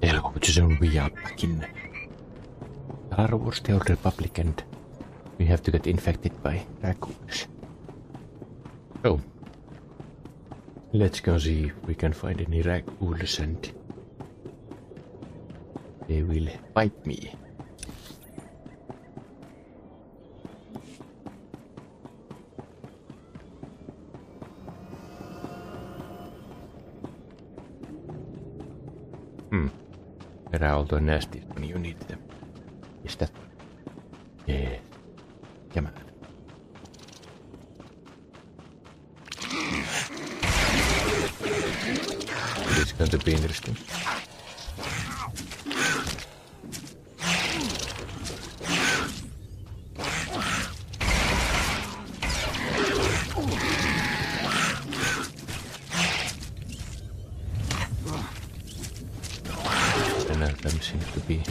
Hello, Jason, we are back in Star Wars The Old Republic and we have to get infected by raccoons. So, let's go see if we can find any raccoons and they will bite me. Where are all the nasties when you need them? Is that... Yeah. Come on. It's going to be interesting. Seems to be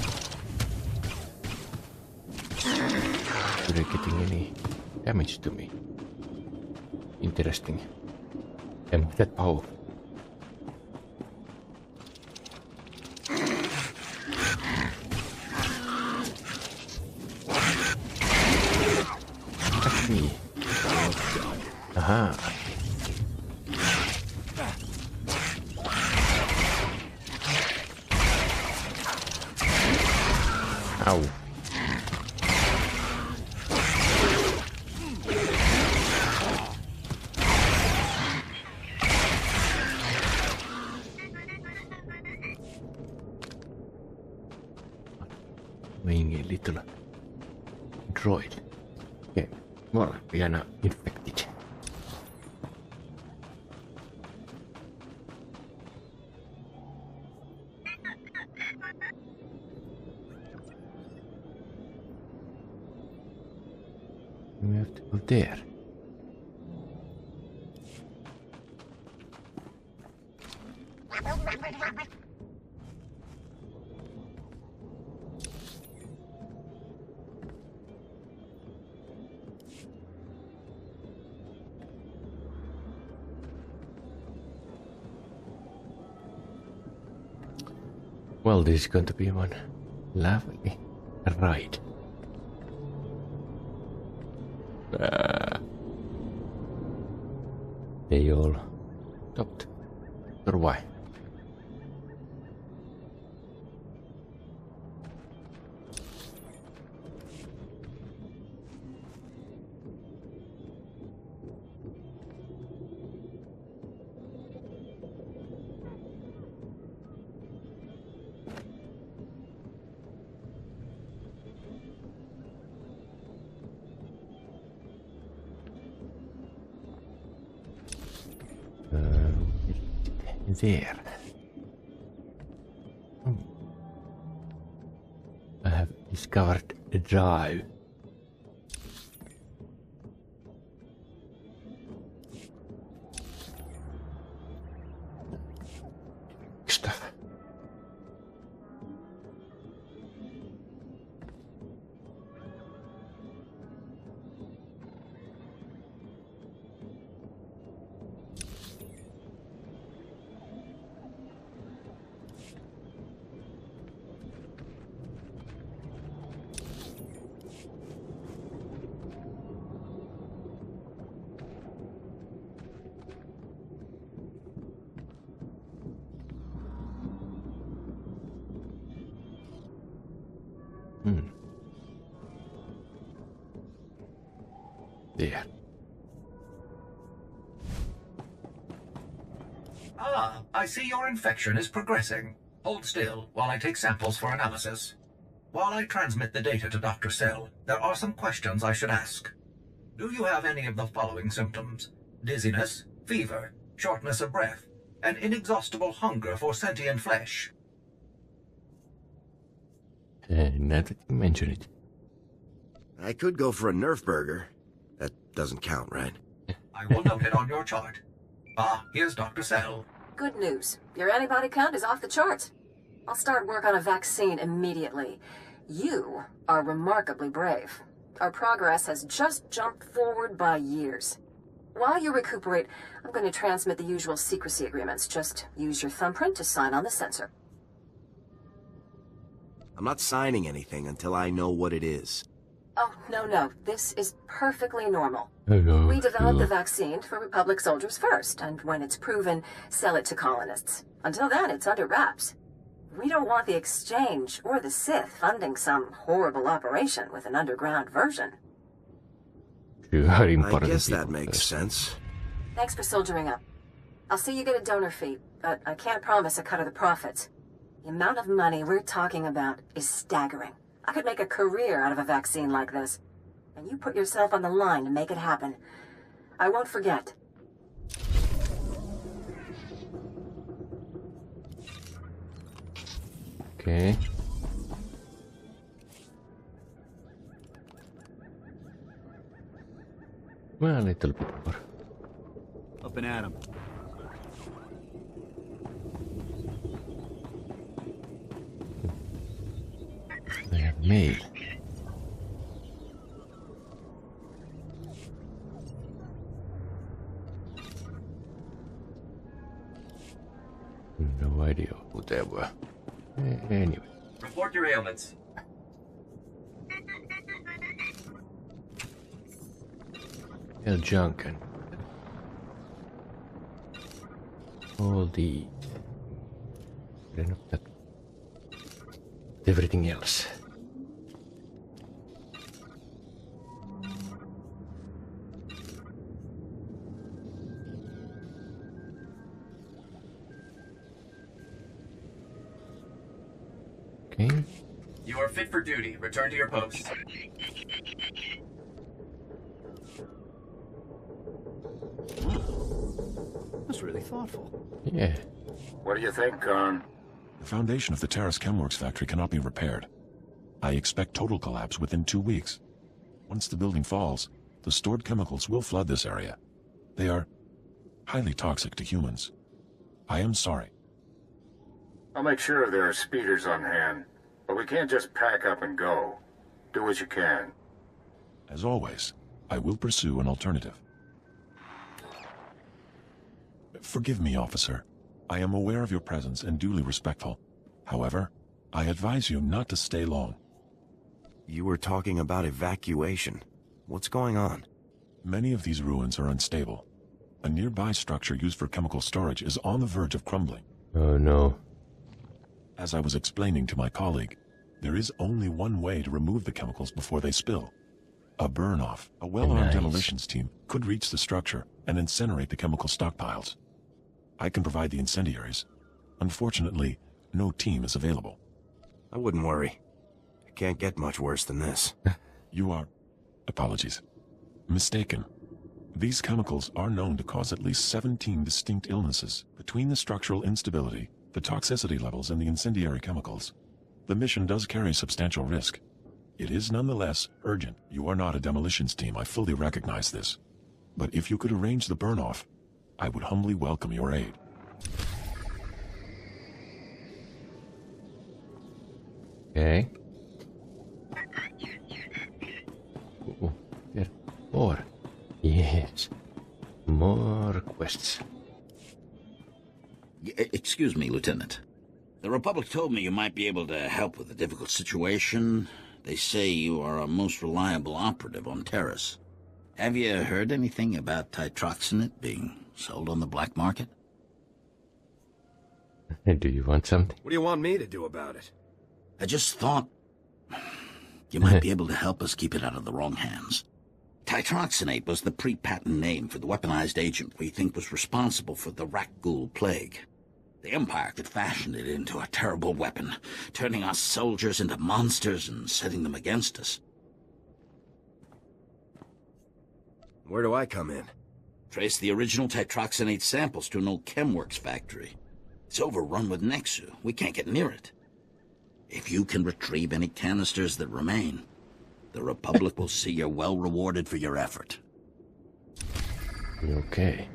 really getting any damage to me. Interesting. Am I that powerful? Attack me. Aha. Ow. Being a little droid. Okay, well, we are now infected. We have to go there. Well, this is going to be one lovely ride. They all stopped. Or why? There. I have discovered a drive. Stuff. There. Ah, I see your infection is progressing. Hold still while I take samples for analysis. While I transmit the data to Dr. Cell, there are some questions I should ask. Do you have any of the following symptoms? Dizziness, fever, shortness of breath, and inexhaustible hunger for sentient flesh? Now that you mention it. I could go for a Nerf burger. That doesn't count, right? I will note it on your chart. Ah, here's Dr. Cell. Good news. Your antibody count is off the charts. I'll start work on a vaccine immediately. You are remarkably brave. Our progress has just jumped forward by years. While you recuperate, I'm going to transmit the usual secrecy agreements. Just use your thumbprint to sign on the sensor. I'm not signing anything until I know what it is. Oh, no. This is perfectly normal. Hello. We developed the vaccine for Republic soldiers first, and when it's proven, sell it to colonists. Until then, it's under wraps. We don't want the Exchange or the Sith funding some horrible operation with an underground version. I guess that makes sense. Thanks for soldiering up. I'll see you get a donor fee, but I can't promise a cut of the profits. The amount of money we're talking about is staggering. I could make a career out of a vaccine like this. And you put yourself on the line to make it happen. I won't forget. Okay. Well, a little bit more. Up and at 'em. I have mail. No idea who they were. Anyway. Report your ailments. El junk and all the enough that everything else. Okay. You are fit for duty. Return to your post. That's really thoughtful. Yeah. What do you think, Khan? The foundation of the Terrace Chemworks factory cannot be repaired. I expect total collapse within 2 weeks. Once the building falls, the stored chemicals will flood this area. They are highly toxic to humans. I am sorry. I'll make sure there are speeders on hand, but we can't just pack up and go. Do what you can. As always, I will pursue an alternative. Forgive me, officer. I am aware of your presence and duly respectful. However, I advise you not to stay long. You were talking about evacuation. What's going on? Many of these ruins are unstable. A nearby structure used for chemical storage is on the verge of crumbling. Oh no. As I was explaining to my colleague, there is only one way to remove the chemicals before they spill. A burn-off. A well-armed demolitions team could reach the structure and incinerate the chemical stockpiles. I can provide the incendiaries. Unfortunately, no team is available. I wouldn't worry. It can't get much worse than this. You are, apologies, mistaken. These chemicals are known to cause at least 17 distinct illnesses. Between the structural instability, the toxicity levels, and the incendiary chemicals, the mission does carry substantial risk. It is nonetheless urgent. You are not a demolitions team, I fully recognize this. But if you could arrange the burn-off, I would humbly welcome your aid. Okay. Ooh, there more. Yes. More quests. Excuse me, Lieutenant. The Republic told me you might be able to help with a difficult situation. They say you are a most reliable operative on Terrace. Have you heard anything about titroxinate being sold on the black market? Do you want something? What do you want me to do about it? I just thought you might be able to help us keep it out of the wrong hands. Titroxinate was the pre-patent name for the weaponized agent we think was responsible for the Rakghoul plague. The Empire could fashion it into a terrible weapon, turning our soldiers into monsters and setting them against us. Where do I come in? Trace the original titroxinate samples to an old Chemworks factory. It's overrun with Nexu. We can't get near it. If you can retrieve any canisters that remain, the Republic will see you're well rewarded for your effort. Okay.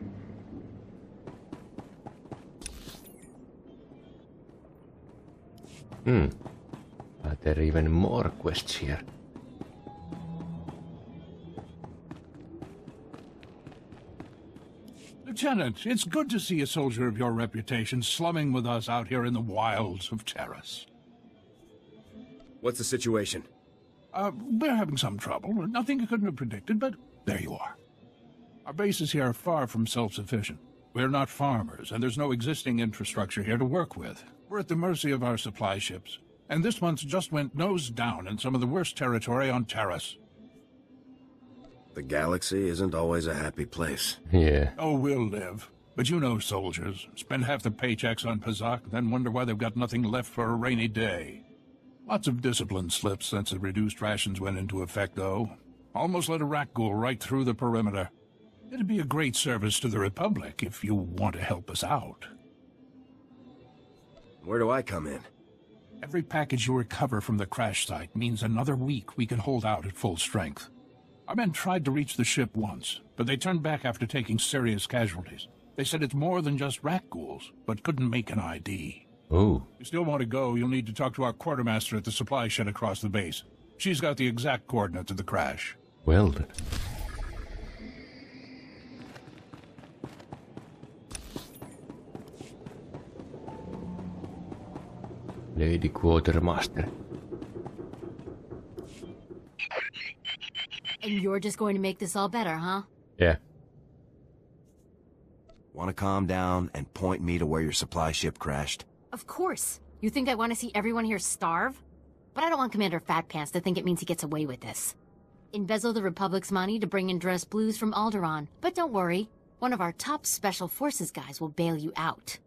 Are there even more quests here? Lieutenant, it's good to see a soldier of your reputation slumming with us out here in the wilds of Terrace. What's the situation? We're having some trouble. Nothing you couldn't have predicted, but there you are. Our bases here are far from self-sufficient. We're not farmers, and there's no existing infrastructure here to work with. We're at the mercy of our supply ships. And this month just went nose down in some of the worst territory on Terrace. The galaxy isn't always a happy place. Yeah. Oh, we'll live. But you know soldiers. Spend half their paychecks on Pazak, then wonder why they've got nothing left for a rainy day. Lots of discipline slips since the reduced rations went into effect, though. Almost let a rat go right through the perimeter. It'd be a great service to the Republic if you want to help us out. Where do I come in? Every package you recover from the crash site means another week we can hold out at full strength. Our men tried to reach the ship once, but they turned back after taking serious casualties. They said it's more than just rat ghouls, but couldn't make an ID. Oh. If you still want to go, you'll need to talk to our quartermaster at the supply shed across the base. She's got the exact coordinates of the crash. Well then. Lady Quartermaster. And you're just going to make this all better, huh? Yeah. Want to calm down and point me to where your supply ship crashed? Of course. You think I want to see everyone here starve? But I don't want Commander Fatpants to think it means he gets away with this. Embezzle the Republic's money to bring in dress blues from Alderaan. But don't worry. One of our top Special Forces guys will bail you out.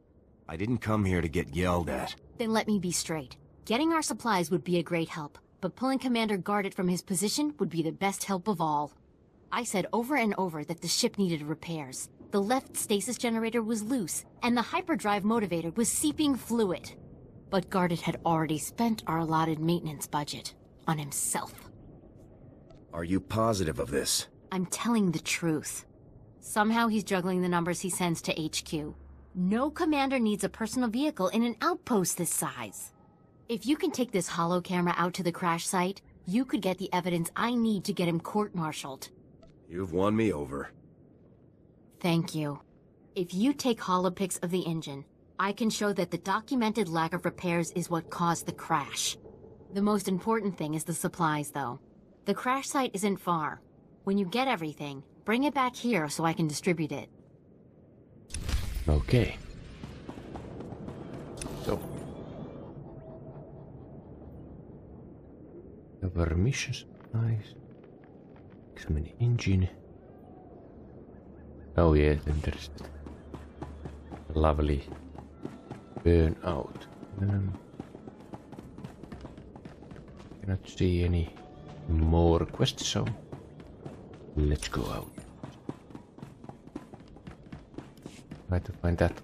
I didn't come here to get yelled at. Then let me be straight. Getting our supplies would be a great help, but pulling Commander Gardet from his position would be the best help of all. I said over and over that the ship needed repairs. The left stasis generator was loose, and the hyperdrive motivator was seeping fluid. But Gardet had already spent our allotted maintenance budget on himself. Are you positive of this? I'm telling the truth. Somehow he's juggling the numbers he sends to HQ. No commander needs a personal vehicle in an outpost this size. If you can take this holo camera out to the crash site, you could get the evidence I need to get him court-martialed. You've won me over. Thank you. If you take holopics of the engine, I can show that the documented lack of repairs is what caused the crash. The most important thing is the supplies, though. The crash site isn't far. When you get everything, bring it back here so I can distribute it. Okay. So. Cover missions. Nice. Examine engine. Oh yeah, then there's that lovely burnout. Cannot see any more quests, so let's go out. Try to find that.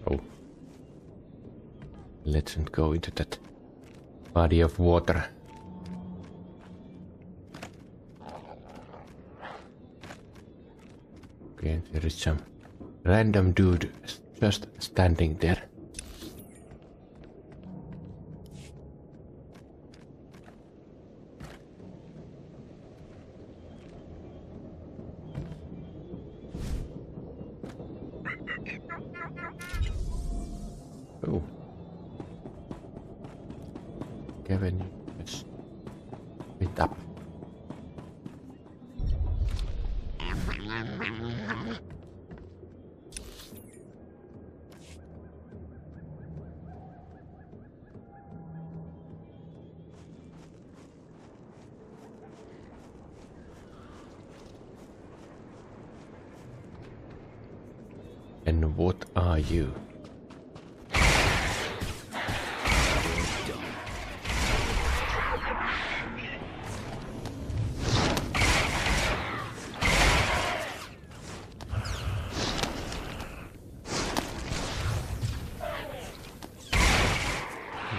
Oh. Let's not go into that body of water. Okay, there is some random dude just standing there. Oh. Kevin, let's meet up. And what are you?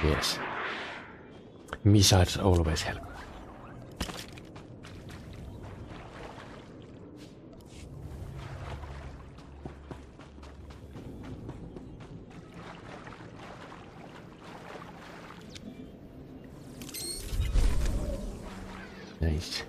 Yes. Missiles always help. Nice.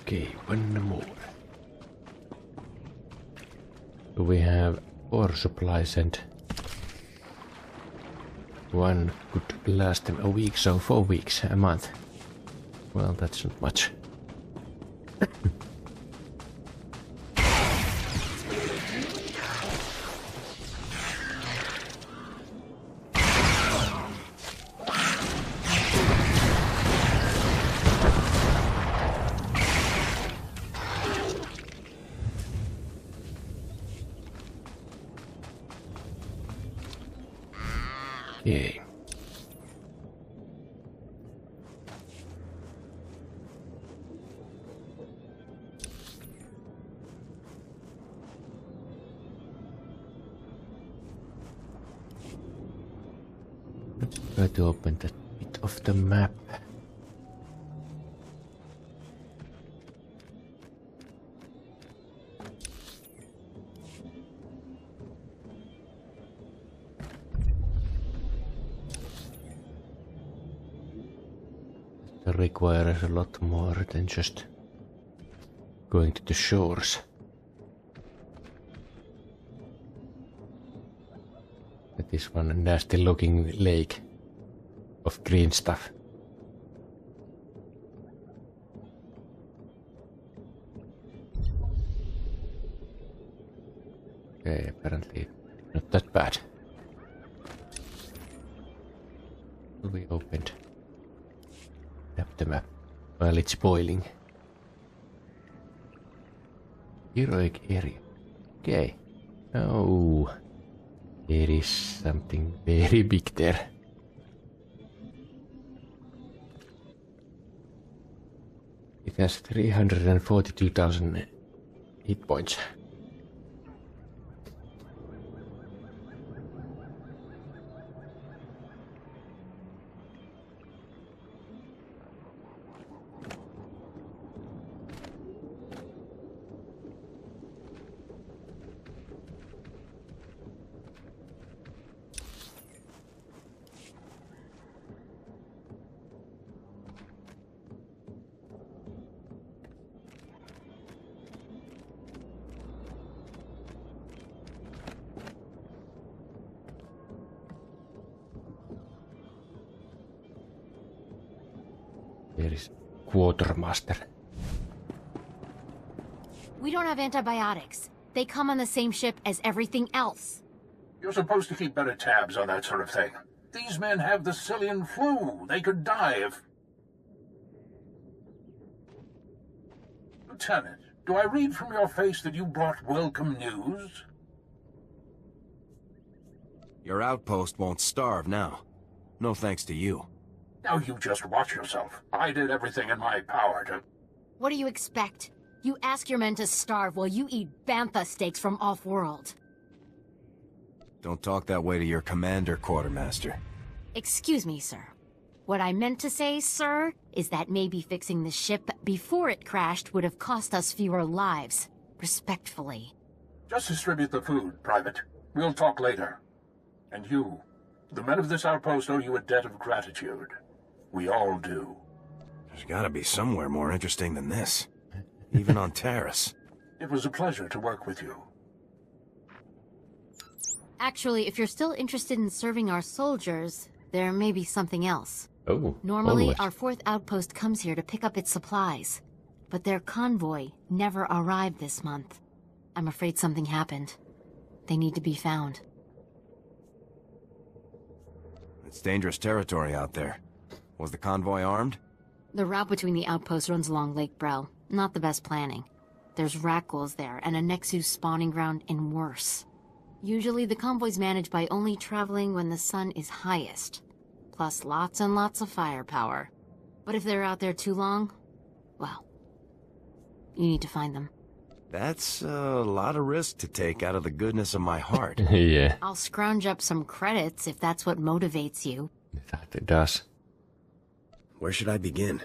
Okay, one more. So we have 4 supplies and one could last them a week, so 4 weeks, a month. Well, that's not much. Okay. Let's try to open that bit of the map. That requires a lot more than just going to the shores. That is one nasty looking lake of green stuff. Okay, apparently not that bad. We opened. Tap the map while it's boiling. Heroic area. Okay. Oh, there is something very big there. It has 342,000 hit points. There is Quartermaster. We don't have antibiotics. They come on the same ship as everything else. You're supposed to keep better tabs on that sort of thing. These men have the Cillian flu. They could die if... Lieutenant, do I read from your face that you brought welcome news? Your outpost won't starve now. No thanks to you. Now you just watch yourself. I did everything in my power to... What do you expect? You ask your men to starve while you eat bantha steaks from off-world. Don't talk that way to your commander, Quartermaster. Excuse me, sir. What I meant to say, sir, is that maybe fixing the ship before it crashed would have cost us fewer lives. Respectfully. Just distribute the food, Private. We'll talk later. And you, the men of this outpost owe you a debt of gratitude. We all do. There's gotta be somewhere more interesting than this. Even on Terrace. It was a pleasure to work with you. Actually, if you're still interested in serving our soldiers, there may be something else. Oh, Normally, always. our 4th outpost comes here to pick up its supplies. But their convoy never arrived this month. I'm afraid something happened. They need to be found. It's dangerous territory out there. Was the convoy armed? The route between the outposts runs along Lake Brel. Not the best planning. There's rat ghouls there, and a Nexus spawning ground, and worse. Usually the convoy's managed by only traveling when the sun is highest, plus lots and lots of firepower. But if they're out there too long, well, you need to find them. That's a lot of risk to take out of the goodness of my heart. Yeah, I'll scrounge up some credits if that's what motivates you. that does. Where should I begin?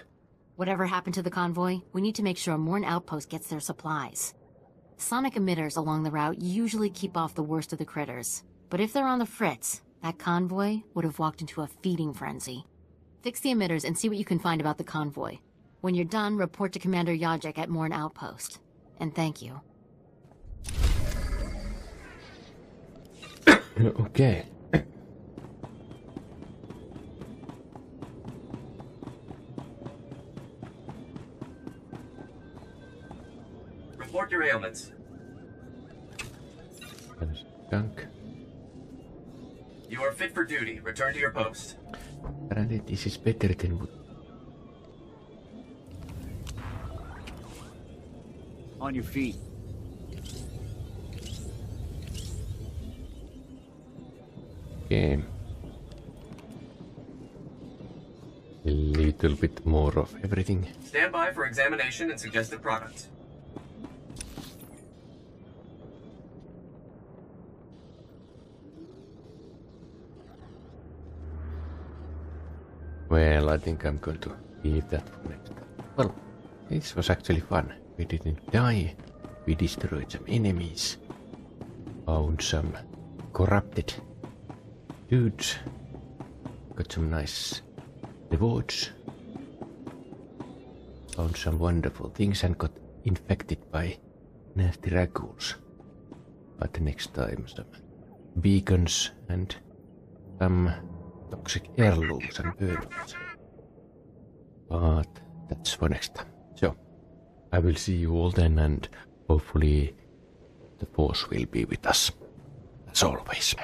Whatever happened to the convoy, we need to make sure Morn Outpost gets their supplies. Sonic emitters along the route usually keep off the worst of the critters. But if they're on the fritz, that convoy would have walked into a feeding frenzy. Fix the emitters and see what you can find about the convoy. When you're done, report to Commander Yajek at Morn Outpost. And thank you. Okay. Report your ailments. Dunk. You are fit for duty. Return to your post. Apparently this is better than what... On your feet. Okay. A little bit more of everything. Stand by for examination and suggested products. Well, I think I'm going to leave that for next time. Well, this was actually fun. We didn't die. We destroyed some enemies. Found some corrupted dudes. Got some nice rewards. Found some wonderful things and got infected by nasty raccoons. But next time some beacons and some toxic heirlooms and burnings. But that's for next time. So, I will see you all then, and hopefully the Force will be with us, as always.